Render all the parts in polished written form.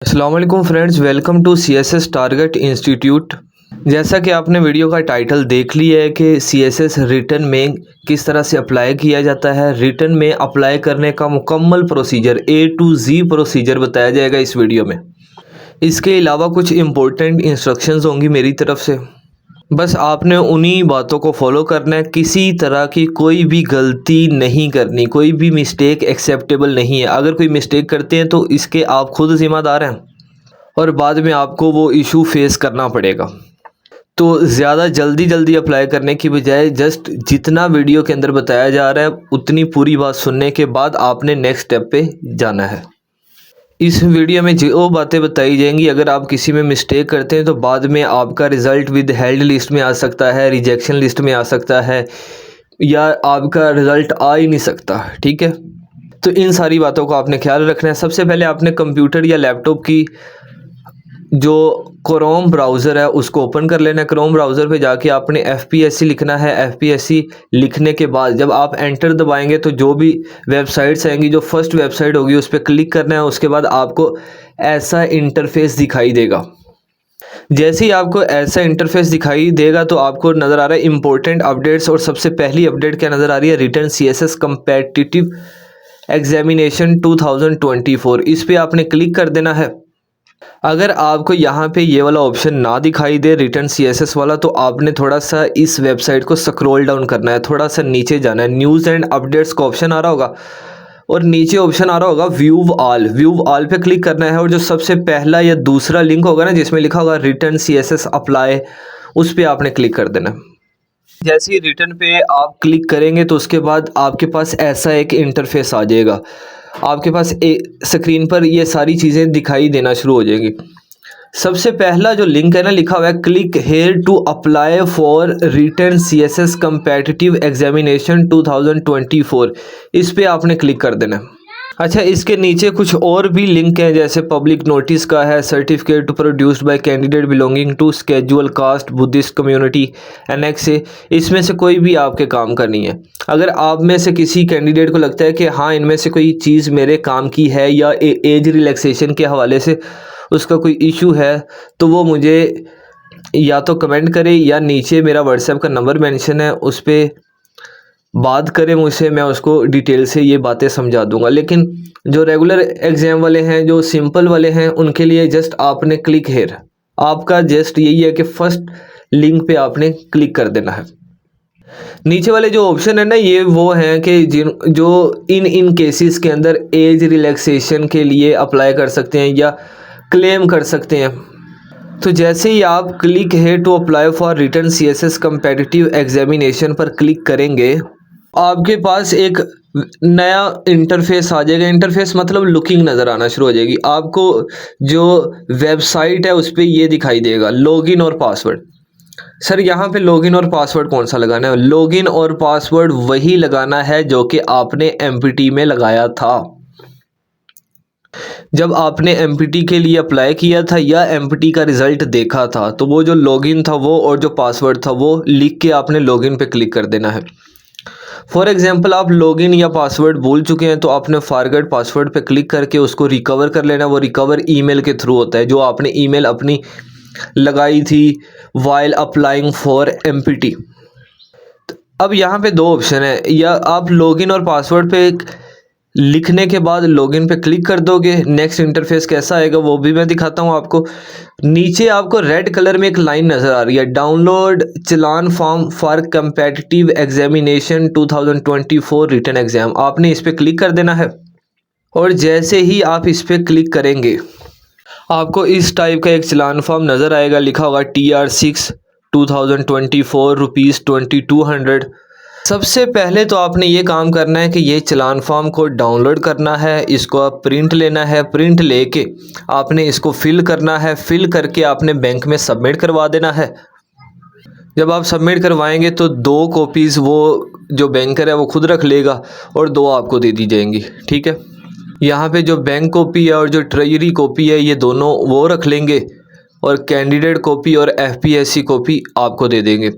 अस्सलाम वालेकुम friends, welcome to CSS target institute. जैसा कि आपने वीडियो का टाइटल देख लिया है कि CSS रिटर्न में किस तरह से अप्लाई किया जाता है। रिटर्न में अप्लाई करने का मुकम्मल procedure A to Z procedure बताया जाएगा इस वीडियो में। इसके अलावा कुछ इम्पोर्टेंट इंस्ट्रक्शंस होंगी मेरी तरफ से, बस आपने उन्हीं बातों को फॉलो करना है। किसी तरह की कोई भी गलती नहीं करनी, कोई भी मिस्टेक एक्सेप्टेबल नहीं है। अगर कोई मिस्टेक करते हैं तो इसके आप खुद ज़िम्मेदार हैं और बाद में आपको वो इशू फेस करना पड़ेगा। तो ज़्यादा जल्दी अप्लाई करने की बजाय जस्ट जितना वीडियो के अंदर बताया जा रहा है उतनी पूरी बात सुनने के बाद आपने नेक्स्ट स्टेप पे जाना है। इस वीडियो में जो बातें बताई जाएंगी, अगर आप किसी में मिस्टेक करते हैं तो बाद में आपका रिज़ल्ट विद हेल्ड लिस्ट में आ सकता है, रिजेक्शन लिस्ट में आ सकता है, या आपका रिज़ल्ट आ ही नहीं सकता। ठीक है, तो इन सारी बातों को आपने ख्याल रखना है। सबसे पहले आपने कंप्यूटर या लैपटॉप की जो क्रोम ब्राउज़र है उसको ओपन कर लेना है। क्रोम ब्राउज़र पे जाके आपने FPSC लिखना है। FPSC लिखने के बाद जब आप एंटर दबाएंगे तो जो भी वेबसाइट्स आएंगी, जो फर्स्ट वेबसाइट होगी उस पर क्लिक करना है। उसके बाद आपको ऐसा इंटरफेस दिखाई देगा। जैसे ही आपको ऐसा इंटरफेस दिखाई देगा तो आपको नज़र आ रहा है इंपॉर्टेंट अपडेट्स, और सबसे पहली अपडेट क्या नज़र आ रही है, रिटर्न CSS कम्पिटिटिव एग्जामिनेशन 2024। इस पर आपने क्लिक कर देना है। अगर आपको यहाँ पे ये वाला ऑप्शन ना दिखाई दे रिटर्न CSS वाला, तो आपने थोड़ा सा इस वेबसाइट को स्क्रॉल डाउन करना है, थोड़ा सा नीचे जाना है। न्यूज़ एंड अपडेट्स का ऑप्शन आ रहा होगा और नीचे ऑप्शन आ रहा होगा व्यू ऑल पे क्लिक करना है। और जो सबसे पहला या दूसरा लिंक होगा ना जिसमें लिखा होगा रिटर्न CSS अप्लाई, उस पर आपने क्लिक कर देना। जैसे ही रिटर्न पे आप क्लिक करेंगे तो उसके बाद आपके पास ऐसा एक इंटरफेस आ जाएगा। आपके पास स्क्रीन पर ये सारी चीज़ें दिखाई देना शुरू हो जाएंगी। सबसे पहला जो लिंक है ना, लिखा हुआ है click here to apply for written CSS competitive examination 2024। इस पे आपने क्लिक कर देना है। अच्छा, इसके नीचे कुछ और भी लिंक हैं, जैसे पब्लिक नोटिस का है, certificate produced by candidate belonging to schedule caste Buddhist community annex से। इसमें से कोई भी आपके काम का नहीं है। अगर आप में से किसी कैंडिडेट को लगता है कि हाँ इनमें से कोई चीज़ मेरे काम की है या एज रिलैक्सेशन के हवाले से उसका कोई इशू है, तो वो मुझे या तो कमेंट करे या नीचे मेरा व्हाट्सएप का नंबर मेंशन है उस पर बात करें मुझसे, मैं उसको डिटेल से ये बातें समझा दूंगा। लेकिन जो रेगुलर एग्ज़ाम वाले हैं, जो सिंपल वाले हैं, उनके लिए जस्ट आपने क्लिक हेयर, आपका जस्ट यही है कि फर्स्ट लिंक पे आपने क्लिक कर देना है। नीचे वाले जो ऑप्शन है ना, ये वो हैं कि जो इन केसेस के अंदर एज रिलैक्सेशन के लिए अप्लाई कर सकते हैं या क्लेम कर सकते हैं। तो जैसे ही आप click here to apply for written CSS competitive examination पर क्लिक करेंगे, आपके पास एक नया इंटरफेस आ जाएगा। इंटरफेस मतलब लुकिंग नज़र आना शुरू हो जाएगी। आपको जो वेबसाइट है उस पर ये दिखाई देगा लॉगिन और पासवर्ड। सर यहाँ पे लॉगिन और पासवर्ड कौन सा लगाना है? लॉगिन और पासवर्ड वही लगाना है जो कि आपने MPT में लगाया था। जब आपने MPT के लिए अप्लाई किया था या MPT का रिज़ल्ट देखा था, तो वो जो लॉगिन था वो और जो पासवर्ड था वो लिख के आपने लॉगिन पे क्लिक कर देना है। फॉर एग्जांपल आप लॉगिन या पासवर्ड भूल चुके हैं तो आपने फॉरगेट पासवर्ड पे क्लिक करके उसको रिकवर कर लेना। वो रिकवर ईमेल के थ्रू होता है, जो आपने ईमेल अपनी लगाई थी वाइल अप्लाइंग फॉर MPT। अब यहाँ पे दो ऑप्शन है, या आप लॉगिन और पासवर्ड पे लिखने के बाद लॉगिन पे क्लिक कर दोगे। नेक्स्ट इंटरफेस कैसा आएगा वो भी मैं दिखाता हूँ आपको। नीचे आपको रेड कलर में एक लाइन नज़र आ रही है, download challan form for competitive examination 2024 written exam. आपने इस पर क्लिक कर देना है और जैसे ही आप इस पर क्लिक करेंगे आपको इस टाइप का एक चलान फॉर्म नज़र आएगा, लिखा होगा TR6 2024 रुपीज़ 2200। सबसे पहले तो आपने ये काम करना है कि ये चलान फॉर्म को डाउनलोड करना है, इसको आप प्रिंट लेना है। प्रिंट लेके आपने इसको फिल करना है, फिल करके आपने बैंक में सबमिट करवा देना है। जब आप सबमिट करवाएंगे तो 2 कॉपीज़ वो जो बैंकर है वो खुद रख लेगा और 2 आपको दे दी जाएंगी। ठीक है, यहाँ पे जो बैंक कॉपी है और जो ट्रेजरी कॉपी है ये दोनों वो रख लेंगे और कैंडिडेट कॉपी और FPSC कॉपी आपको दे देंगे।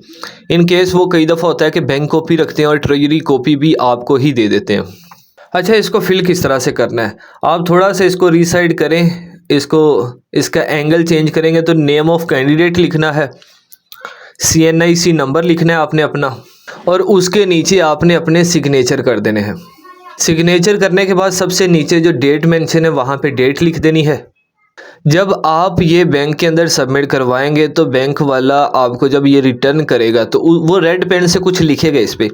इन केस वो कई दफ़ा होता है कि बैंक कॉपी रखते हैं और ट्रेजरी कॉपी भी आपको ही दे देते हैं। अच्छा, इसको फिल किस तरह से करना है, आप थोड़ा सा इसको रीसाइड करें, इसको इसका एंगल चेंज करेंगे तो नेम ऑफ कैंडिडेट लिखना है, CNIC नंबर लिखना है आपने अपना, और उसके नीचे आपने अपने सिग्नेचर कर देने हैं। सिग्नेचर करने के बाद सबसे नीचे जो डेट मेंशन है वहाँ पे डेट लिख देनी है। जब आप ये बैंक के अंदर सबमिट करवाएंगे तो बैंक वाला आपको जब ये रिटर्न करेगा तो वो रेड पेन से कुछ लिखेगा इस पर।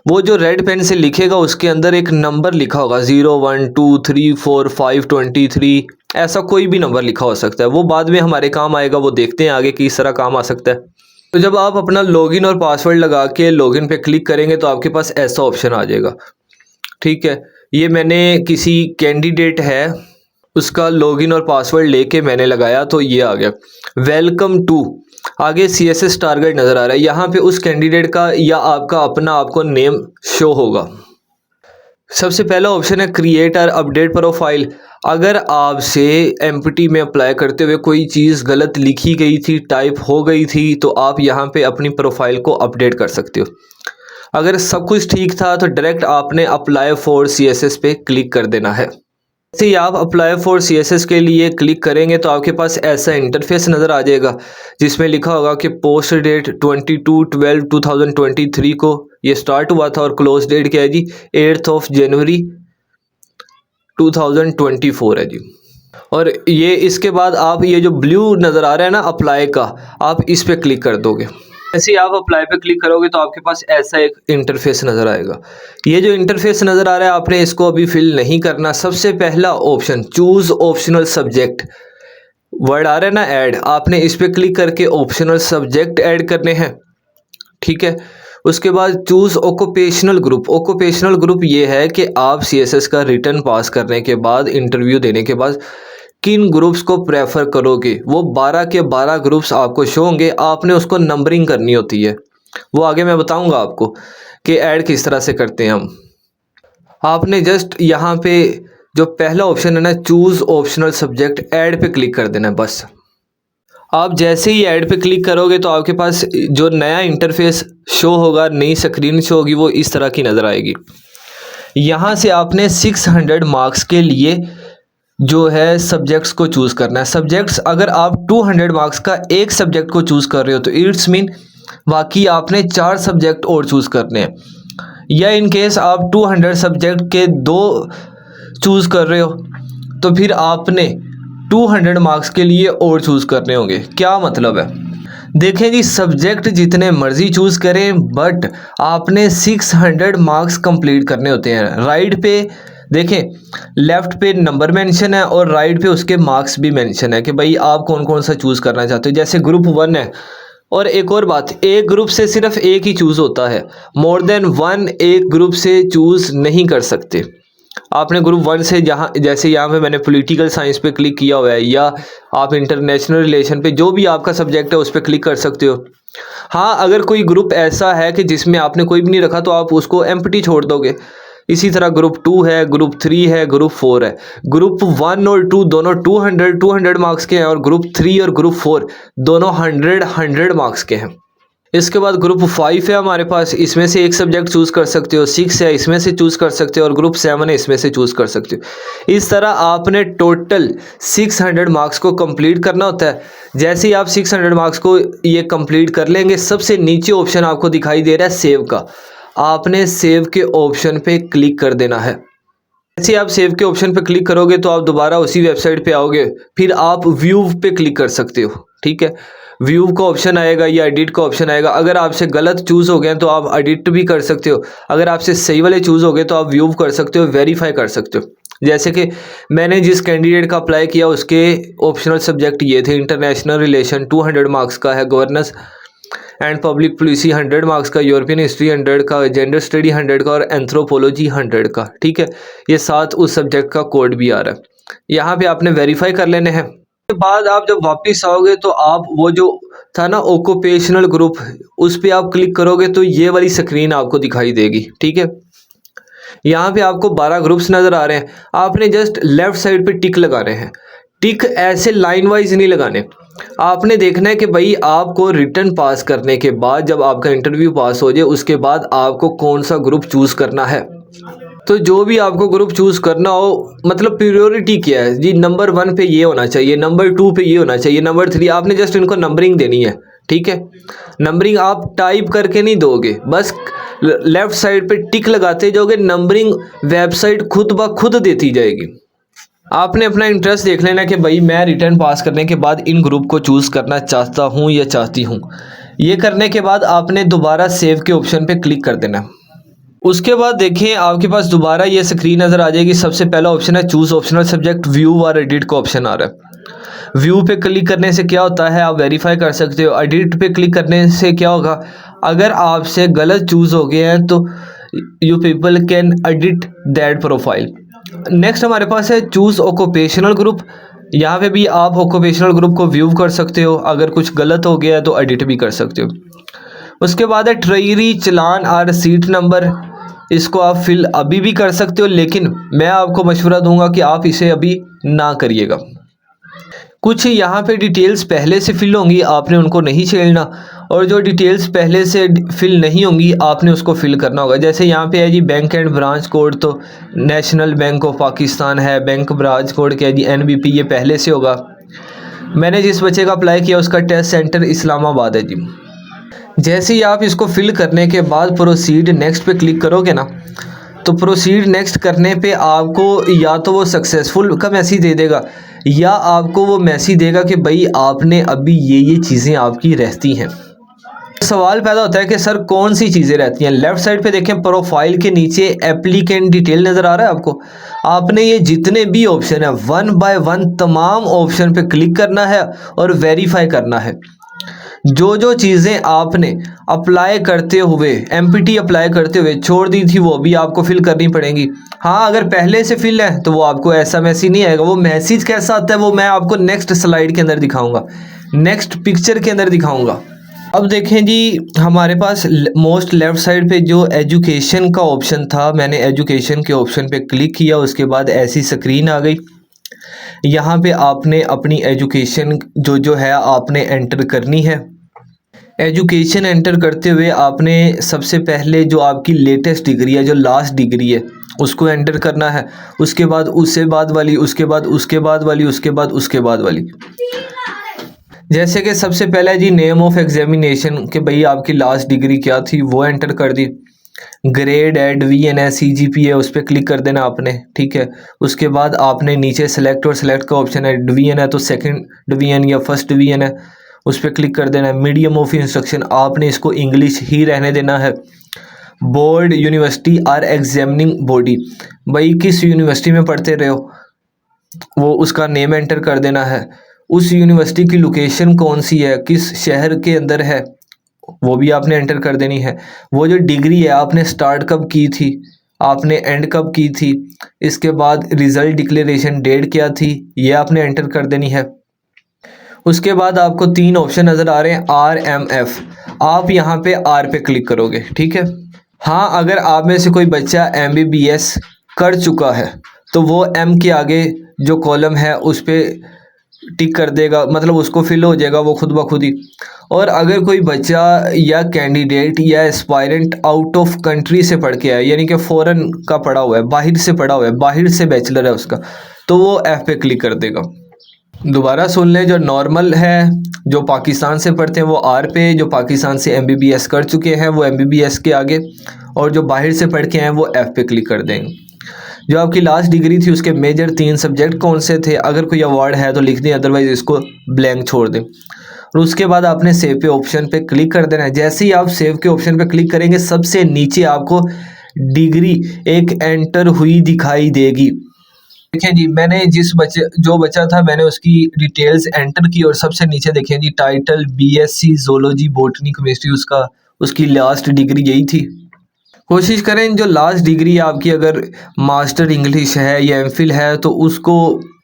वो जो रेड पेन से लिखेगा उसके अंदर एक नंबर लिखा होगा 0 1 2 3 4 5 23, ऐसा कोई भी नंबर लिखा हो सकता है। वो बाद में हमारे काम आएगा, वो देखते हैं आगे किस तरह काम आ सकता है। तो जब आप अपना लॉगिन और पासवर्ड लगा के लॉगिन पे क्लिक करेंगे तो आपके पास ऐसा ऑप्शन आ जाएगा। ठीक है, ये मैंने किसी कैंडिडेट है उसका लॉगिन और पासवर्ड लेके मैंने लगाया तो ये आ गया वेलकम टू, आगे CSS टारगेट नज़र आ रहा है। यहाँ पे उस कैंडिडेट का या आपका अपना आपको नेम शो होगा। सबसे पहला ऑप्शन है क्रिएट और अपडेट प्रोफाइल। अगर आपसे एम्प्टी में अप्लाई करते हुए कोई चीज़ गलत लिखी गई थी, टाइप हो गई थी, तो आप यहाँ पे अपनी प्रोफाइल को अपडेट कर सकते हो। अगर सब कुछ ठीक था तो डायरेक्ट आपने अप्लाई फॉर CSS पे क्लिक कर देना है। जैसे ही आप अप्लाई फॉर CSS के लिए क्लिक करेंगे तो आपके पास ऐसा इंटरफेस नज़र आ जाएगा जिसमें लिखा होगा कि पोस्ट डेट 22/12/2023 को ये स्टार्ट हुआ था और क्लोज डेट क्या है जी 8 जनवरी 2024 है जी। और ये इसके बाद आप ये जो ब्लू नज़र आ रहा है ना अप्लाई का, आप इस पर क्लिक कर दोगे। जैसे ही आप अप्लाई पे क्लिक करोगे तो आपके पास ऐसा एक इंटरफेस नज़र आएगा। ये जो इंटरफेस नज़र आ रहा है आपने इसको अभी फिल नहीं करना। सबसे पहला option choose optional subject word आ रहा है ना ऐड, आपने इस पर क्लिक करके ऑप्शनल सब्जेक्ट ऐड करने हैं। ठीक है, उसके बाद choose occupational group. Occupational group ये है कि आप CSS का रिटर्न पास करने के बाद इंटरव्यू देने के बाद किन ग्रुप्स को प्रेफर करोगे। वो 12 के 12 ग्रुप्स आपको शो होंगे, आपने उसको नंबरिंग करनी होती है। वो आगे मैं बताऊंगा आपको कि ऐड किस तरह से करते हैं हम। आपने जस्ट यहाँ पे जो पहला ऑप्शन है ना चूज़ ऑप्शनल सब्जेक्ट, ऐड पे क्लिक कर देना है बस। आप जैसे ही ऐड पे क्लिक करोगे तो आपके पास जो नया इंटरफेस शो होगा, नई स्क्रीन शो होगी, वो इस तरह की नज़र आएगी। यहाँ से आपने 600 मार्क्स के लिए जो है सब्जेक्ट्स को चूज़ करना है। सब्जेक्ट्स अगर आप 200 मार्क्स का एक सब्जेक्ट को चूज़ कर रहे हो तो इट्स मीन बाकी आपने 4 सब्जेक्ट और चूज़ करने हैं, या इन केस आप 200 सब्जेक्ट के 2 चूज़ कर रहे हो तो फिर आपने 200 मार्क्स के लिए और चूज़ करने होंगे। क्या मतलब है, देखें जी सब्जेक्ट जितने मर्जी चूज़ करें बट आपने 600 मार्क्स कंप्लीट करने होते हैं। राइट पे देखें, लेफ़्ट पे नंबर मेंशन है और राइट पे उसके मार्क्स भी मेंशन है कि भाई आप कौन कौन सा चूज़ करना चाहते हो। जैसे ग्रुप 1 है, और एक और बात, एक ग्रुप से सिर्फ एक ही चूज़ होता है, मोर देन 1 एक ग्रुप से चूज़ नहीं कर सकते। आपने ग्रुप 1 से जहाँ जैसे यहाँ पे मैंने पॉलिटिकल साइंस पे क्लिक किया हुआ है, या आप इंटरनेशनल रिलेशन पे जो भी आपका सब्जेक्ट है उस पर क्लिक कर सकते हो। हाँ, अगर कोई ग्रुप ऐसा है कि जिसमें आपने कोई भी नहीं रखा तो आप उसको एम्प्टी छोड़ दोगे। इसी तरह ग्रुप 2 है, ग्रुप 3 है, ग्रुप 4 है। ग्रुप 1 और 2 दोनों 200 मार्क्स के हैं और ग्रुप 3 और ग्रुप 4 दोनों 100 मार्क्स के हैं। इसके बाद ग्रुप 5 है हमारे पास, इसमें से एक सब्जेक्ट चूज़ कर सकते हो। 6 है, इसमें से चूज़ कर सकते हो, और ग्रुप 7 है, इसमें से चूज़ कर सकते हो। इस तरह आपने टोटल 600 मार्क्स को कंप्लीट करना होता है। जैसे ही आप 600 मार्क्स को ये कंप्लीट कर लेंगे, सबसे नीचे ऑप्शन आपको दिखाई दे रहा है सेव का, आपने सेव के ऑप्शन पे क्लिक कर देना है। जैसे आप सेव के ऑप्शन पे क्लिक करोगे तो आप दोबारा उसी वेबसाइट पे आओगे, फिर आप व्यू पे क्लिक कर सकते हो। ठीक है, व्यू का ऑप्शन आएगा या एडिट का ऑप्शन आएगा। अगर आपसे गलत चूज़ हो गए तो आप एडिट भी कर सकते हो, अगर आपसे सही वाले चूज़ हो गए तो आप व्यू कर सकते हो, वेरीफाई कर सकते हो। जैसे कि मैंने जिस कैंडिडेट का अप्लाई किया उसके ऑप्शनल सब्जेक्ट ये थे, इंटरनेशनल रिलेशन 200 मार्क्स का है, governance and public policy 100 marks का, यूरोपियन हिस्ट्री 100 का, जेंडर स्टडी 100 का, और एंथ्रोपोलॉजी 100 का। ठीक है, ये साथ उस सब्जेक्ट का कोड भी आ रहा है। यहाँ पे आपने वेरीफाई कर लेने हैं। उसके बाद आप जब वापस आओगे तो आप वो जो था ना ऑक्यूपेशनल ग्रुप, उस पर आप क्लिक करोगे तो ये वाली स्क्रीन आपको दिखाई देगी। ठीक है, यहाँ पे आपको 12 ग्रुप्स नज़र आ रहे हैं। आपने जस्ट लेफ्ट साइड पे टिक लगाने हैं। टिक ऐसे लाइन वाइज नहीं लगाने, आपने देखना है कि भाई आपको रिटर्न पास करने के बाद जब आपका इंटरव्यू पास हो जाए उसके बाद आपको कौन सा ग्रुप चूज़ करना है। तो जो भी आपको ग्रुप चूज़ करना हो, मतलब प्रायोरिटी क्या है जी, नंबर 1 पे ये होना चाहिए, नंबर 2 पे ये होना चाहिए, नंबर 3, आपने जस्ट इनको नंबरिंग देनी है। ठीक है, नंबरिंग आप टाइप करके नहीं दोगे, बस लेफ़्ट साइड पे टिक लगाते जाओगे, नंबरिंग वेबसाइट खुद ब खुद देती जाएगी। आपने अपना इंटरेस्ट देख लेना कि भाई मैं रिटर्न पास करने के बाद इन ग्रुप को चूज़ करना चाहता हूँ या चाहती हूँ। ये करने के बाद आपने दोबारा सेव के ऑप्शन पे क्लिक कर देना। उसके बाद देखें आपके पास दोबारा ये स्क्रीन नज़र आ जाएगी। सबसे पहला ऑप्शन है चूज़ ऑप्शनल सब्जेक्ट, व्यू और एडिट का ऑप्शन आ रहा है। व्यू पे क्लिक करने से क्या होता है, आप वेरीफाई कर सकते हो। एडिट पे क्लिक करने से क्या होगा, अगर आपसे गलत चूज़ हो गया है तो you people can edit that profile. Next हमारे पास है चूज़ ऑक्यूपेशनल ग्रुप। यहाँ पे भी आप ऑक्यूपेशनल ग्रुप को व्यू कर सकते हो, अगर कुछ गलत हो गया है तो एडिट भी कर सकते हो। उसके बाद है ट्रेरी चालान और सीट नंबर, इसको आप फिल अभी भी कर सकते हो, लेकिन मैं आपको मशवरा दूंगा कि आप इसे अभी ना करिएगा। कुछ यहाँ पे डिटेल्स पहले से फिल होंगी, आपने उनको नहीं छेड़ना, और जो डिटेल्स पहले से फिल नहीं होंगी आपने उसको फिल करना होगा। जैसे यहाँ पे है जी बैंक एंड ब्रांच कोड, तो नेशनल बैंक ऑफ पाकिस्तान है। बैंक ब्रांच कोड क्या है जी, NBP, ये पहले से होगा। मैंने जिस बच्चे का अप्लाई किया उसका टेस्ट सेंटर इस्लामाबाद है जी। जैसे ही आप इसको फिल करने के बाद प्रोसीड नेक्स्ट पे क्लिक करोगे ना, तो प्रोसीड नेक्स्ट करने पे आपको या तो वो सक्सेसफुल का मैसेज दे देगा, या आपको वो मैसेज देगा कि भाई आपने अभी ये चीज़ें आपकी रहती हैं। सवाल पैदा होता है कि सर कौन सी चीज़ें रहती हैं। लेफ़्ट साइड पे देखें, प्रोफाइल के नीचे एप्लीकेंट डिटेल नज़र आ रहा है आपको। आपने ये जितने भी ऑप्शन है 1 बाय 1 तमाम ऑप्शन पे क्लिक करना है और वेरीफाई करना है। जो चीज़ें आपने अप्लाई करते हुए MPT अप्लाई करते हुए छोड़ दी थी वो भी आपको फिल करनी पड़ेंगी। हाँ, अगर पहले से फिल है तो वो आपको ऐसा मैसेज नहीं आएगा। वो मैसेज कैसा आता है वो मैं आपको नेक्स्ट स्लाइड के अंदर दिखाऊंगा, नेक्स्ट पिक्चर के अंदर दिखाऊंगा। अब देखें जी, हमारे पास मोस्ट लेफ़्ट साइड पे जो एजुकेशन का ऑप्शन था, मैंने एजुकेशन के ऑप्शन पे क्लिक किया, उसके बाद ऐसी स्क्रीन आ गई। यहाँ पे आपने अपनी एजुकेशन जो है आपने एंटर करनी है। एजुकेशन एंटर करते हुए आपने सबसे पहले जो आपकी लेटेस्ट डिग्री है, जो लास्ट डिग्री है, उसको एंटर करना है। उसके बाद उससे बाद वाली, उसके बाद उसके बाद वाली, उसके बाद उसके बाद वाली। जैसे कि सबसे पहले जी नेम ऑफ एग्जामिनेशन, कि भाई आपकी लास्ट डिग्री क्या थी वो एंटर कर दी। ग्रेड एड VN CGPA, उस पर क्लिक कर देना आपने। ठीक है, उसके बाद आपने नीचे सेलेक्ट और सेलेक्ट का ऑप्शन है, डिवीजन है तो सेकंड डिवीजन या फर्स्ट डिवीजन है, उस पर क्लिक कर देना है। मीडियम ऑफ इंस्ट्रक्शन आपने इसको इंग्लिश ही रहने देना है। बोर्ड, यूनिवर्सिटी और एग्जामिनिंग बॉडी, भाई किस यूनिवर्सिटी में पढ़ते रहे हो वो उसका नेम एंटर कर देना है। उस यूनिवर्सिटी की लोकेशन कौन सी है, किस शहर के अंदर है, वो भी आपने एंटर कर देनी है। वो जो डिग्री है आपने स्टार्ट कब की थी, आपने एंड कब की थी। इसके बाद रिज़ल्ट डिक्लेरेशन डेट क्या थी, ये आपने एंटर कर देनी है। उसके बाद आपको 3 ऑप्शन नज़र आ रहे हैं, RMF, आप यहाँ पे R पे क्लिक करोगे। ठीक है, हाँ, अगर आप में से कोई बच्चा MBBS कर चुका है तो वो M के आगे जो कॉलम है उस पर टिक कर देगा, मतलब उसको फिल हो जाएगा वो खुद ब खुद ही। और अगर कोई बच्चा या कैंडिडेट या एस्पायरेंट आउट ऑफ कंट्री से पढ़ के आया, यानी कि फ़ॉरेन का पढ़ा हुआ है, बाहर से पढ़ा हुआ है, बाहर से बैचलर है उसका, तो वो F पे क्लिक कर देगा। दोबारा सुन लें, जो नॉर्मल है, जो पाकिस्तान से पढ़ते हैं वो R पे, जो पाकिस्तान से MBBS कर चुके हैं वो MBBS के आगे, और जो बाहर से पढ़ के हैं वो F पे क्लिक कर देंगे। जो आपकी लास्ट डिग्री थी उसके मेजर 3 सब्जेक्ट कौन से थे, अगर कोई अवार्ड है तो लिख दें, अदरवाइज़ इसको ब्लैंक छोड़ दें। और उसके बाद आपने सेव पे ऑप्शन पे क्लिक कर देना है। जैसे ही आप सेव के ऑप्शन पे क्लिक करेंगे सबसे नीचे आपको डिग्री एक एंटर हुई दिखाई देगी। देखें जी, मैंने जो बच्चा था मैंने उसकी डिटेल्स एंटर की, और सबसे नीचे देखें जी title BSc zoology botany chemistry, उसकी लास्ट डिग्री यही थी। कोशिश करें जो लास्ट डिग्री आपकी अगर मास्टर इंग्लिश है या MPhil है तो उसको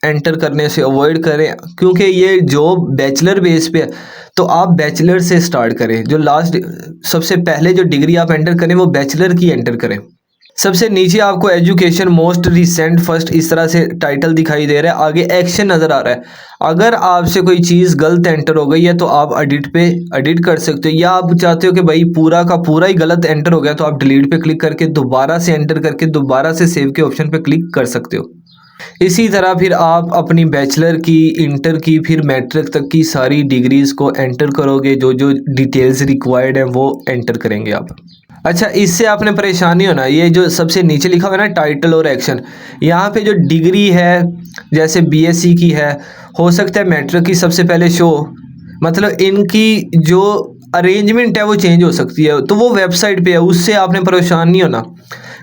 एंटर करने से अवॉइड करें, क्योंकि ये जो बैचलर बेस पे है तो आप बैचलर से स्टार्ट करें। जो लास्ट सबसे पहले जो डिग्री आप एंटर करें वो बैचलर की एंटर करें। सबसे नीचे आपको एजुकेशन मोस्ट रिसेंट फर्स्ट इस तरह से टाइटल दिखाई दे रहा है, आगे एक्शन नज़र आ रहा है। अगर आपसे कोई चीज़ गलत एंटर हो गई है तो आप एडिट पे एडिट कर सकते हो, या आप चाहते हो कि भाई पूरा का पूरा ही गलत एंटर हो गया तो आप डिलीट पे क्लिक करके दोबारा से एंटर करके दोबारा से सेव के ऑप्शन पे क्लिक कर सकते हो। इसी तरह फिर आप अपनी बैचलर की, इंटर की, फिर मैट्रिक तक की सारी डिग्रीज़ को एंटर करोगे, जो जो डिटेल्स रिक्वायर्ड हैं वो एंटर करेंगे आप। अच्छा, इससे आपने परेशानी होना, ये जो सबसे नीचे लिखा हुआ है ना टाइटल और एक्शन, यहाँ पे जो डिग्री है जैसे बीएससी की है, हो सकता है मैट्रिक की सबसे पहले शो, मतलब इनकी जो अरेंजमेंट है वो चेंज हो सकती है, तो वो वेबसाइट पे है, उससे आपने परेशान नहीं होना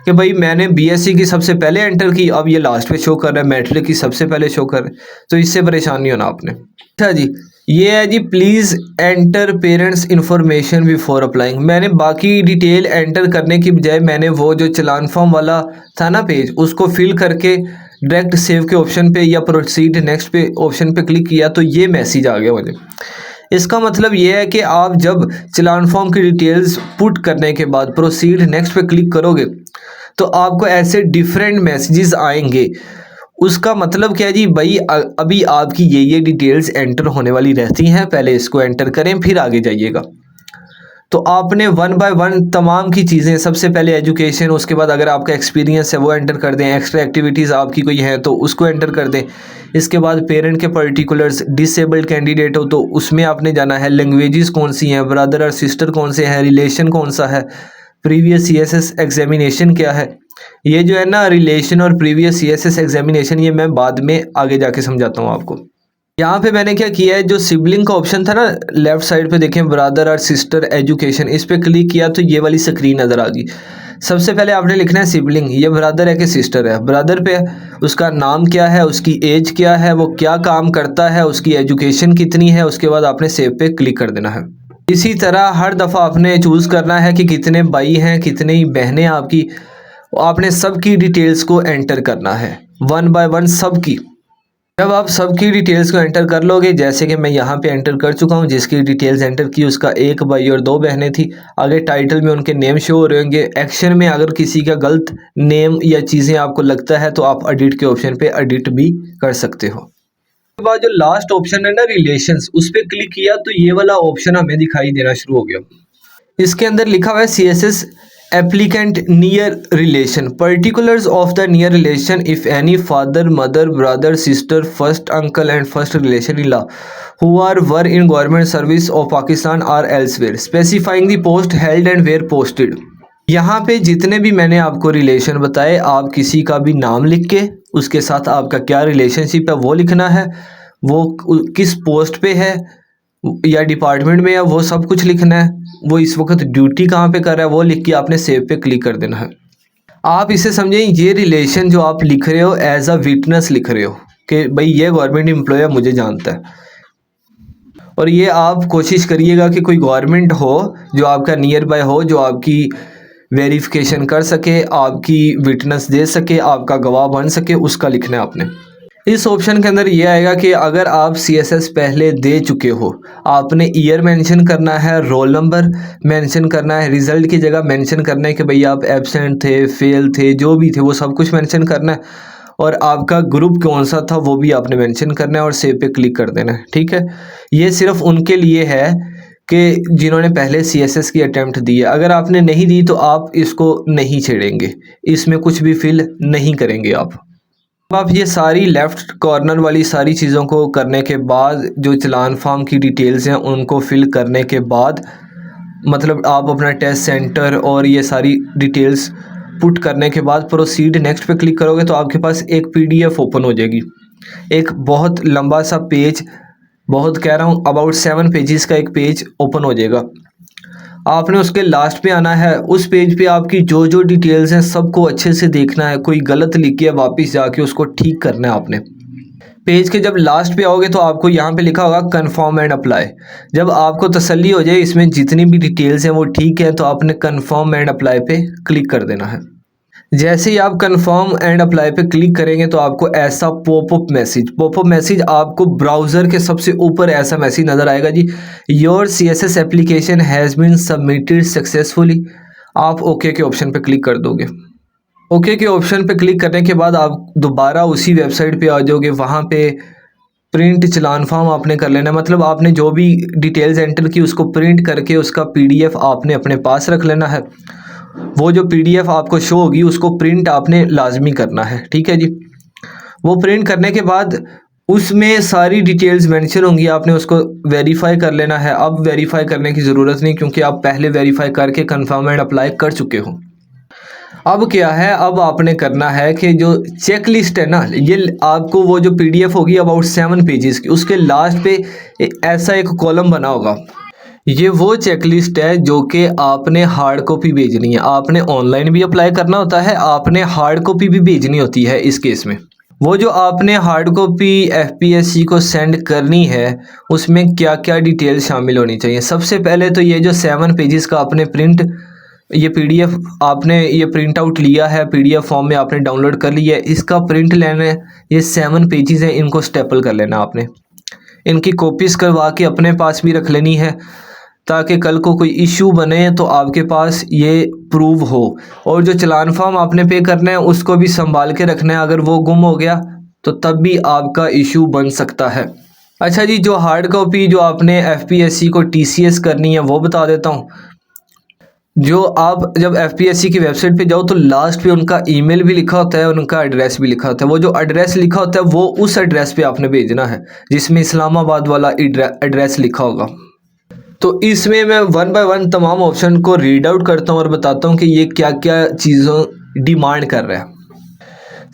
कि भाई मैंने बीएससी की सबसे पहले एंटर की, अब ये लास्ट पे शो कर रहा है, मैट्रिक की सबसे पहले शो कर रहा है, तो इससे परेशान नहीं होना आपने। अच्छा जी, ये है जी please enter parents information before applying. मैंने बाकी डिटेल एंटर करने की बजाय मैंने वो जो चलान फॉर्म वाला था ना पेज, उसको फिल करके डायरेक्ट सेव के ऑप्शन पे या प्रोसीड नेक्स्ट पे ऑप्शन पे क्लिक किया तो ये मैसेज आ गया मुझे। इसका मतलब ये है कि आप जब चलान फॉर्म की डिटेल्स पुट करने के बाद प्रोसीड नेक्स्ट पे क्लिक करोगे तो आपको ऐसे डिफरेंट मैसेजेस आएंगे। उसका मतलब क्या है जी, भाई अभी आपकी ये डिटेल्स एंटर होने वाली रहती हैं, पहले इसको एंटर करें फिर आगे जाइएगा। तो आपने वन बाय वन तमाम की चीज़ें, सबसे पहले एजुकेशन, उसके बाद अगर आपका एक्सपीरियंस है वो एंटर कर दें, एक्स्ट्रा एक्टिविटीज़ आपकी कोई है तो उसको एंटर कर दें। इसके बाद पेरेंट के पर्टिकुलर्स, डिसेबल्ड कैंडिडेट हो तो उसमें आपने जाना है, लैंग्वेजेस कौन सी हैं, ब्रदर और सिस्टर कौन से हैं, रिलेशन कौन सा है, प्रीवियस सीएसएस एग्जामिनेशन क्या है। ये जो है ना रिलेशन और प्रीवियस सीएसएस एग्जामिनेशन, ये मैं बाद में आगे जाके समझाता हूँ आपको। यहाँ पे मैंने क्या किया है, जो सिबलिंग का ऑप्शन था ना लेफ्ट साइड पे देखें, ब्रदर और सिस्टर एजुकेशन, इस पे क्लिक किया तो ये वाली स्क्रीन नज़र आ गई। सबसे पहले आपने लिखना है सिबलिंग, ये ब्रदर है कि सिस्टर है। ब्रदर पे उसका नाम क्या है, उसकी एज क्या है, वो क्या काम करता है, उसकी एजुकेशन कितनी है, उसके बाद आपने सेव पे क्लिक कर देना है। इसी तरह हर दफ़ा आपने चूज़ करना है कि कितने भाई हैं, कितनी बहनें आपकी, आपने सबकी डिटेल्स को एंटर करना है वन बाय वन सबकी। जब आप सबकी डिटेल्स को एंटर कर लोगे, जैसे कि मैं यहाँ पे एंटर कर चुका हूँ, जिसकी डिटेल्स एंटर की उसका एक भाई और दो बहनें थी, आगे टाइटल में उनके नेम शो हो रहे होंगे। एक्शन में अगर किसी का गलत नेम या चीज़ें आपको लगता है तो आप एडिट के ऑप्शन पे एडिट भी कर सकते हो। उसके बाद जो लास्ट ऑप्शन है ना रिलेशंस, उस पर क्लिक किया तो ये वाला ऑप्शन हमें दिखाई देना शुरू हो गया। इसके अंदर लिखा हुआ है CSS applicant near relation, particulars of the near relation, if any, father, mother, brother, sister, first uncle and first relation-in-law who were in government service of Pakistan or elsewhere, specifying the post held and where posted। यहाँ पे जितने भी मैंने आपको relation बताए, आप किसी का भी नाम लिख के उसके साथ आपका क्या रिलेशनशिप है वो लिखना है, वो किस पोस्ट पे है या डिपार्टमेंट में है वो सब कुछ लिखना है, वो इस वक्त ड्यूटी कहाँ पे कर रहा है वो लिख के आपने सेव पे क्लिक कर देना है। आप इसे समझें, ये रिलेशन जो आप लिख रहे हो एज अ विटनेस लिख रहे हो कि भाई ये गवर्नमेंट एम्प्लॉय है, मुझे जानता है। और ये आप कोशिश करिएगा कि कोई गवर्नमेंट हो जो आपका नियर बाय हो, जो आपकी वेरिफिकेशन कर सके, आपकी विटनेस दे सके, आपका गवाह बन सके, उसका लिखना है आपने। इस ऑप्शन के अंदर ये आएगा कि अगर आप CSS पहले दे चुके हो, आपने ईयर मेंशन करना है, रोल नंबर मेंशन करना है, रिज़ल्ट की जगह मेंशन करना है कि भाई आप एब्सेंट थे, फेल थे, जो भी थे वो सब कुछ मेंशन करना है, और आपका ग्रुप कौन सा था वो भी आपने मेंशन करना है और सेव पे क्लिक कर देना है। ठीक है, ये सिर्फ उनके लिए है कि जिन्होंने पहले CSS की अटैम्प्ट दी है। अगर आपने नहीं दी तो आप इसको नहीं छेड़ेंगे, इसमें कुछ भी फिल नहीं करेंगे आप। आप ये सारी लेफ़्ट कॉर्नर वाली सारी चीज़ों को करने के बाद, जो चलान फॉर्म की डिटेल्स हैं उनको फिल करने के बाद, मतलब आप अपना टेस्ट सेंटर और ये सारी डिटेल्स पुट करने के बाद प्रोसीड नेक्स्ट पे क्लिक करोगे तो आपके पास एक PDF ओपन हो जाएगी। एक बहुत लंबा सा पेज, बहुत कह रहा हूँ अबाउट 7 पेजेस का एक पेज ओपन हो जाएगा। आपने उसके लास्ट पे आना है, उस पेज पे आपकी जो जो डिटेल्स हैं सबको अच्छे से देखना है, कोई गलत लिख के वापस जाके उसको ठीक करना है आपने। पेज के जब लास्ट पे आओगे तो आपको यहाँ पे लिखा होगा कन्फर्म एंड अप्लाई। जब आपको तसल्ली हो जाए इसमें जितनी भी डिटेल्स हैं वो ठीक है तो आपने कन्फर्म एंड अप्लाई पे क्लिक कर देना है। जैसे ही आप कन्फर्म एंड अप्लाई पे क्लिक करेंगे तो आपको ऐसा पॉपअप मैसेज आपको ब्राउज़र के सबसे ऊपर ऐसा मैसेज नज़र आएगा जी, your CSS application has been submitted successfully. आप ओके के ऑप्शन पे क्लिक कर दोगे। ओके के ऑप्शन पे क्लिक करने के बाद आप दोबारा उसी वेबसाइट पे आ जाओगे। वहाँ पे प्रिंट चलान फॉर्म आपने कर लेना है, मतलब आपने जो भी डिटेल्स एंटर की उसको प्रिंट करके उसका पीडीएफ आपने अपने पास रख लेना है। वो जो पीडीएफ आपको शो होगी उसको प्रिंट आपने लाजमी करना है, ठीक है जी। वो प्रिंट करने के बाद उसमें सारी डिटेल्स मेंशन होंगी, आपने उसको वेरीफाई कर लेना है। अब वेरीफाई करने की ज़रूरत नहीं, क्योंकि आप पहले वेरीफाई करके कंफर्म एंड अप्लाई कर चुके हो। अब क्या है, अब आपने करना है कि जो चेक लिस्ट है ना, ये आपको वो जो पीडीएफ होगी अबाउट 7 पेजेस की, उसके लास्ट पे ऐसा एक कॉलम बना होगा। ये वो चेक लिस्ट है जो कि आपने हार्ड कॉपी भेजनी है। आपने ऑनलाइन भी अप्लाई करना होता है, आपने हार्ड कॉपी भी भेजनी होती है। इस केस में वो जो आपने हार्ड कॉपी एफपीएससी को सेंड करनी है उसमें क्या क्या डिटेल शामिल होनी चाहिए। सबसे पहले तो ये जो 7 पेजेस का आपने प्रिंट, ये पीडीएफ आपने ये प्रिंट आउट लिया है, पीडीएफ फॉर्म में आपने डाउनलोड कर लिया है, इसका प्रिंट लेना है। ये 7 पेजेस हैं, इनको स्टेपल कर लेना आपने। इनकी कॉपीज़ करवा के अपने पास भी रख लेनी है, ताकि कल को कोई इशू बने तो आपके पास ये प्रूव हो। और जो चलान फॉर्म आपने पे करना है उसको भी संभाल के रखना है, अगर वो गुम हो गया तो तब भी आपका इशू बन सकता है। अच्छा जी, जो हार्ड कॉपी जो आपने एफपीएससी को टीसीएस करनी है वो बता देता हूँ। जो आप जब एफपीएससी की वेबसाइट पे जाओ तो लास्ट पे उनका ईमेल भी लिखा होता है, उनका एड्रेस भी लिखा होता है। वो जो एड्रेस लिखा होता है वो उस एड्रेस पे आपने भेजना है जिसमें इस्लामाबाद वाला एड्रेस लिखा होगा। तो इसमें मैं 1 बाय 1 तमाम ऑप्शन को रीड आउट करता हूँ और बताता हूँ कि ये क्या क्या चीज़ों डिमांड कर रहा है।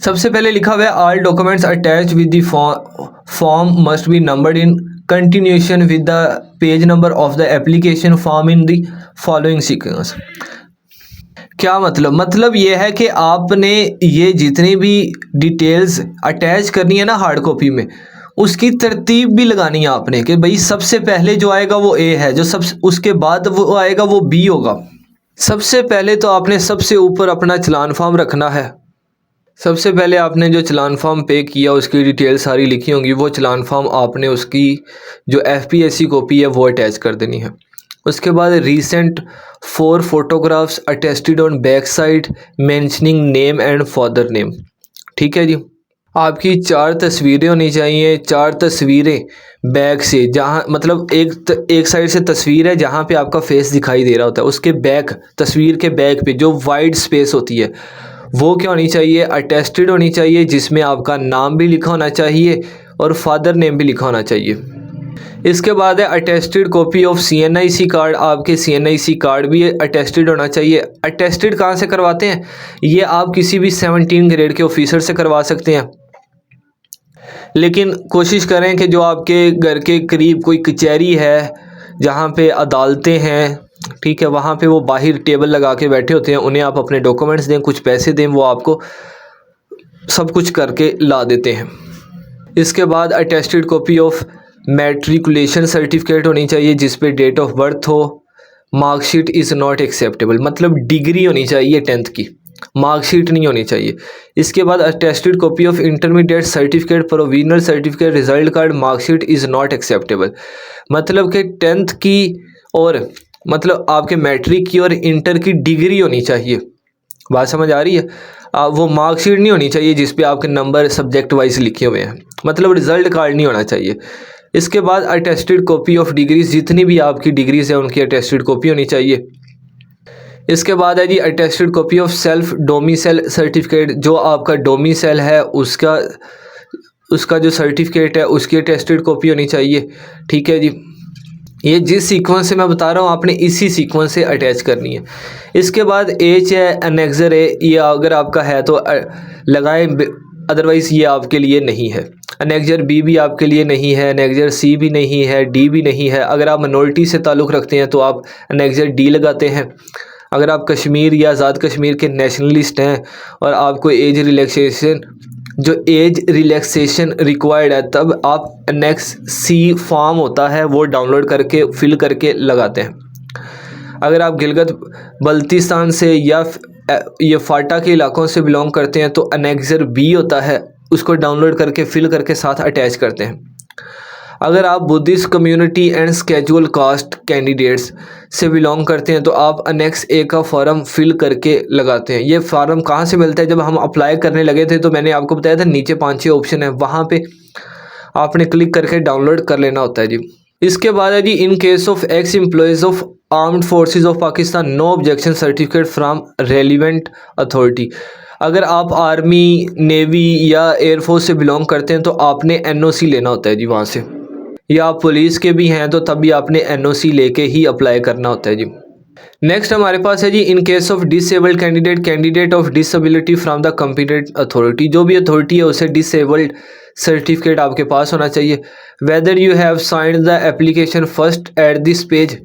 सबसे पहले लिखा हुआ है all documents attach with the form must be numbered in continuation with the page number of the application form in the following sequence. क्या मतलब ये है कि आपने ये जितनी भी डिटेल्स अटैच करनी है ना हार्ड कॉपी में, उसकी तरतीब भी लगानी है आपने कि भाई सबसे पहले जो आएगा वो ए है, जो सब उसके बाद वो आएगा वो बी होगा। सबसे पहले तो आपने सबसे ऊपर अपना चलान फॉर्म रखना है। सबसे पहले आपने जो चलान फॉर्म पे किया उसकी डिटेल सारी लिखी होंगी, वो चलान फॉर्म आपने उसकी जो एफपीएससी कॉपी है वो अटैच कर देनी है। उसके बाद recent 4 photographs attested on back side mentioning name and father name. ठीक है जी, आपकी 4 तस्वीरें होनी चाहिए। 4 तस्वीरें बैक से, जहाँ मतलब एक साइड से तस्वीर है जहाँ पे आपका फेस दिखाई दे रहा होता है, उसके बैक, तस्वीर के बैक पे जो वाइड स्पेस होती है वो क्या होनी चाहिए, अटेस्टेड होनी चाहिए, जिसमें आपका नाम भी लिखा होना चाहिए और फादर नेम भी लिखा होना चाहिए। इसके बाद है attested copy of CNIC card. आपके सीएनआईसी कार्ड भी अटेस्टेड होना चाहिए। अटेस्टेड कहाँ से करवाते हैं, ये आप किसी भी 17 ग्रेड के ऑफिसर से करवा सकते हैं, लेकिन कोशिश करें कि जो आपके घर के करीब कोई कचहरी है जहाँ पे अदालतें हैं, ठीक है, वहाँ पे वो बाहर टेबल लगा के बैठे होते हैं, उन्हें आप अपने डॉक्यूमेंट्स दें, कुछ पैसे दें, वो आपको सब कुछ करके ला देते हैं। इसके बाद attested copy of matriculation certificate होनी चाहिए जिस पे डेट ऑफ बर्थ हो। मार्कशीट इज़ नॉट एक्सेप्टेबल, मतलब डिग्री होनी चाहिए 10th की, मार्कशीट नहीं होनी चाहिए। इसके बाद attested copy of intermediate certificate, provisional certificate, result card, marksheet is not acceptable, मतलब कि 10th की और मतलब आपके मैट्रिक की और इंटर की डिग्री होनी चाहिए। बात समझ आ रही है? वो मार्कशीट नहीं होनी चाहिए जिस पे आपके नंबर सब्जेक्ट वाइज लिखे हुए हैं, मतलब रिजल्ट कार्ड नहीं होना चाहिए। इसके बाद अटेस्टेड कॉपी ऑफ डिग्रीज, जितनी भी आपकी डिग्रीज है उनकी अटेस्टेड कॉपी होनी चाहिए। इसके बाद है जी attested copy of self domicile certificate, जो आपका डोमिसाइल है उसका जो सर्टिफिकेट है उसकी अटेस्टेड कॉपी होनी चाहिए। ठीक है जी, ये जिस सीक्वेंस से मैं बता रहा हूँ आपने इसी सीक्वेंस से अटैच करनी है। इसके बाद एच है, एनेक्सर है, ये अगर आपका है तो लगाएं, अदरवाइज़ ये आपके लिए नहीं है। एनेक्सर बी भी आपके लिए नहीं है, एनेक्सर सी भी नहीं है, डी भी नहीं है। अगर आप मिनॉरिटी से ताल्लुक़ रखते हैं तो आप एनेक्सर डी लगाते हैं। अगर आप कश्मीर या आज़ाद कश्मीर के नेशनलिस्ट हैं और आपको एज रिलैक्सेशन रिक्वायर्ड है, तब आप एनेक्स सी फॉर्म होता है वो डाउनलोड करके फिल करके लगाते हैं। अगर आप गिलगित बल्तिस्तान से या ये फाटा के इलाकों से बिलोंग करते हैं तो एनेक्सर बी होता है, उसको डाउनलोड करके फिल करके साथ अटैच करते हैं। अगर आप Buddhist community and schedule caste candidates से बिलोंग करते हैं तो आप अनेक्स ए का फॉर्म फिल करके लगाते हैं। ये फार्म कहाँ से मिलता है? जब हम अप्लाई करने लगे थे तो मैंने आपको बताया था नीचे 5-6 ऑप्शन है, वहाँ पे आपने क्लिक करके डाउनलोड कर लेना होता है जी। इसके बाद है जी, in case of ex employees of armed forces of Pakistan no objection certificate from relevant authority. अगर आप आर्मी, नेवी या एयरफोर्स से बिलोंग करते हैं तो आपने एनओसी लेना होता है जी वहाँ से, या आप पुलिस के भी हैं तो तब भी आपने एनओसी लेके ही अप्लाई करना होता है जी। नेक्स्ट हमारे पास है जी, in case of disabled candidate of disability from the competent authority. जो भी अथॉरिटी है उसे डिसेबल्ड सर्टिफिकेट आपके पास होना चाहिए। Whether you have signed the application first at this page.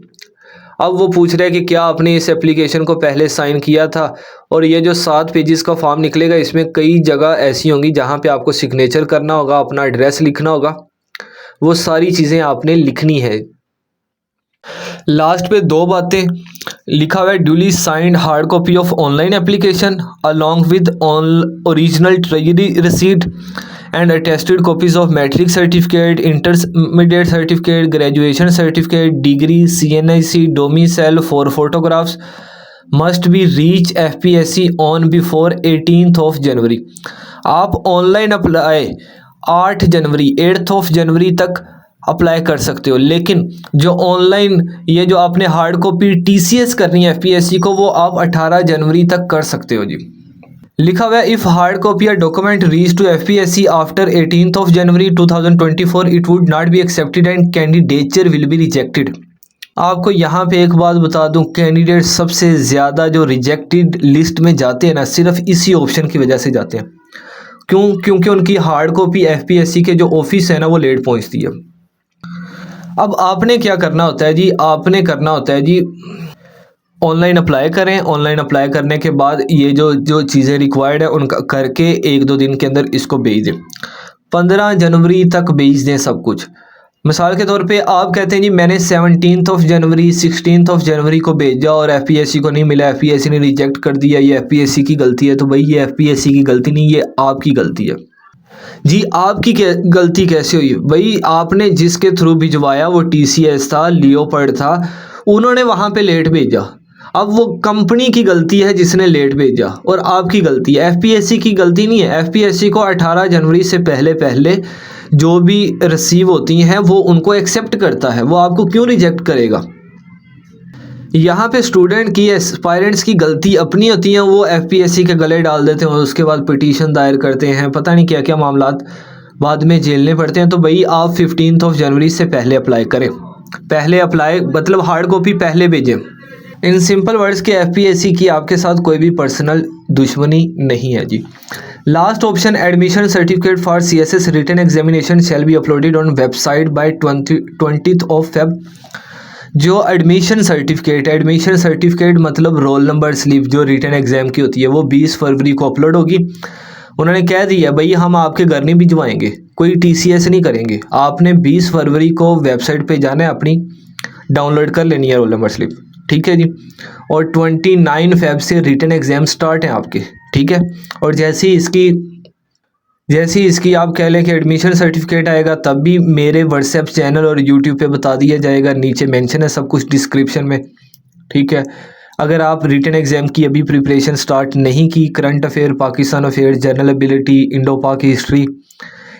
अब वो पूछ रहा है कि क्या आपने इस एप्लीकेशन को पहले साइन किया था। और ये जो 7 पेजेस का फॉर्म निकलेगा इसमें कई जगह ऐसी होंगी जहाँ पे आपको सिग्नेचर करना होगा, अपना एड्रेस लिखना होगा, वो सारी चीज़ें आपने लिखनी है। लास्ट पे 2 बातें लिखा हुआ है, duly signed hard copy of online application along with original treasury receipt and attested copies of matric certificate, intermediate certificate, graduation certificate, degree, CNIC, domicile four photographs must be reach FPSC on before 18th January. आप online apply 8 जनवरी तक apply कर सकते हो, लेकिन जो online ये जो आपने हार्ड कॉपी TCS करनी है FPSC को, वो आप 18 जनवरी तक कर सकते हो जी। लिखा हुआ है, इफ़ हार्ड कॉपी या document reach to FPSC after 18th January 2024 it would not be accepted and candidature will be rejected. आपको यहाँ पे एक बात बता दूं, कैंडिडेट सबसे ज़्यादा जो रिजेक्टेड लिस्ट में जाते हैं ना, सिर्फ इसी ऑप्शन की वजह से जाते हैं। क्योंकि उनकी हार्ड कॉपी FPSC के जो ऑफिस है ना वो लेट पहुँचती है। अब आपने क्या करना होता है जी, आपने करना होता है जी ऑनलाइन अप्लाई करें। ऑनलाइन अप्लाई करने के बाद ये जो चीज़ें रिक्वायर्ड है उनका करके 1-2 दिन के अंदर इसको भेज दें। 15 जनवरी तक भेज दें सब कुछ। मिसाल के तौर पे आप कहते हैं जी मैंने 17 जनवरी 16 जनवरी को भेजा और FPSC को नहीं मिला, FPSC ने रिजेक्ट कर दिया, ये FPSC की गलती है। तो भाई ये FPSC की गलती नहीं, ये आपकी गलती है जी। आपकी गलती कैसे हुई भाई? आपने जिसके थ्रू भिजवाया वो TCS था, लियोपर्ड था, उन्होंने वहाँ पे लेट भेजा। अब वो कंपनी की गलती है जिसने लेट भेजा और आपकी गलती है, FPSC की गलती नहीं है। FPSC को 18 जनवरी से पहले जो भी रिसीव होती हैं वो उनको एक्सेप्ट करता है, वो आपको क्यों रिजेक्ट करेगा? यहाँ पे स्टूडेंट की, एस्पायरेंट्स की गलती अपनी होती है, वो FPSC के गले डाल देते हैं और उसके बाद पिटीशन दायर करते हैं, पता नहीं क्या क्या मामलात बाद में झेलने पड़ते हैं। तो भाई आप 15 जनवरी से पहले अप्लाई करें। पहले अप्लाई मतलब हार्ड कॉपी पहले भेजें। इन सिंपल वर्ड्स के FPSC की आपके साथ कोई भी पर्सनल दुश्मनी नहीं है जी। Last option, admission certificate for CSS written examination shall be uploaded on website by 20th Feb। जो एडमिशन सर्टिफिकेट मतलब रोल नंबर स्लिप जो रिटन एग्जाम की होती है वो 20 फरवरी को अपलोड होगी। उन्होंने कह दिया भाई हम आपके घर नहीं भिजवाएंगे, कोई TCS नहीं करेंगे, आपने 20 फरवरी को वेबसाइट पे जाना है, अपनी डाउनलोड कर लेनी है रोल नंबर स्लिप, ठीक है जी। और 29 फेब से रिटन एग्ज़ाम स्टार्ट हैं आपके, ठीक है। और जैसे ही इसकी आप कह लें कि एडमिशन सर्टिफिकेट आएगा तब भी मेरे व्हाट्सएप चैनल और यूट्यूब पे बता दिया जाएगा, नीचे मेंशन है सब कुछ डिस्क्रिप्शन में, ठीक है। अगर आप रिटन एग्ज़ाम की अभी प्रिपरेशन स्टार्ट नहीं की, current affair, Pakistan affair, general ability, Indo पाक हिस्ट्री,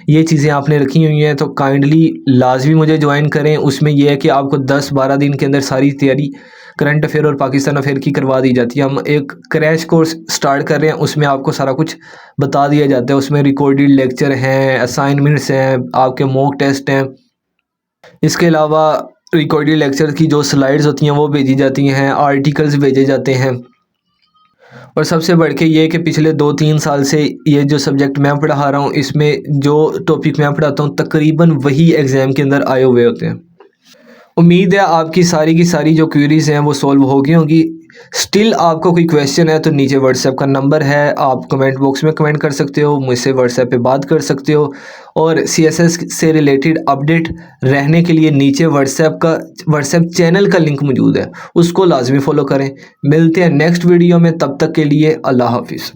ये चीज़ें आपने रखी हुई हैं तो काइंडली लाजमी मुझे ज्वाइन करें। उसमें यह है कि आपको 10-12 दिन के अंदर सारी तैयारी करंट अफेयर और पाकिस्तान अफेयर की करवा दी जाती है। हम एक क्रैश कोर्स स्टार्ट कर रहे हैं, उसमें आपको सारा कुछ बता दिया जाता है। उसमें रिकॉर्डेड लेक्चर हैं, असाइनमेंट्स हैं, आपके मॉक टेस्ट हैं। इसके अलावा रिकॉर्डेड लेक्चर की जो स्लाइड्स होती हैं वो भेजी जाती हैं, आर्टिकल्स भेजे जाते हैं। और सबसे बढ़ के ये कि पिछले 2-3 साल से ये जो सब्जेक्ट मैं पढ़ा रहा हूँ, इसमें जो टॉपिक मैं पढ़ाता हूँ तकरीबन वही एग्ज़ाम के अंदर आए हुए होते हैं। उम्मीद है आपकी सारी की सारी जो क्वेरीज़ हैं वो सॉल्व हो गई होंगी। स्टिल आपको कोई क्वेश्चन है तो नीचे व्हाट्सएप का नंबर है, आप कमेंट बॉक्स में कमेंट कर सकते हो, मुझसे व्हाट्सएप पे बात कर सकते हो। और CSS से रिलेटेड अपडेट रहने के लिए नीचे व्हाट्सएप चैनल का लिंक मौजूद है, उसको लाजमी फॉलो करें। मिलते हैं नेक्स्ट वीडियो में, तब तक के लिए अल्लाह हाफिज़।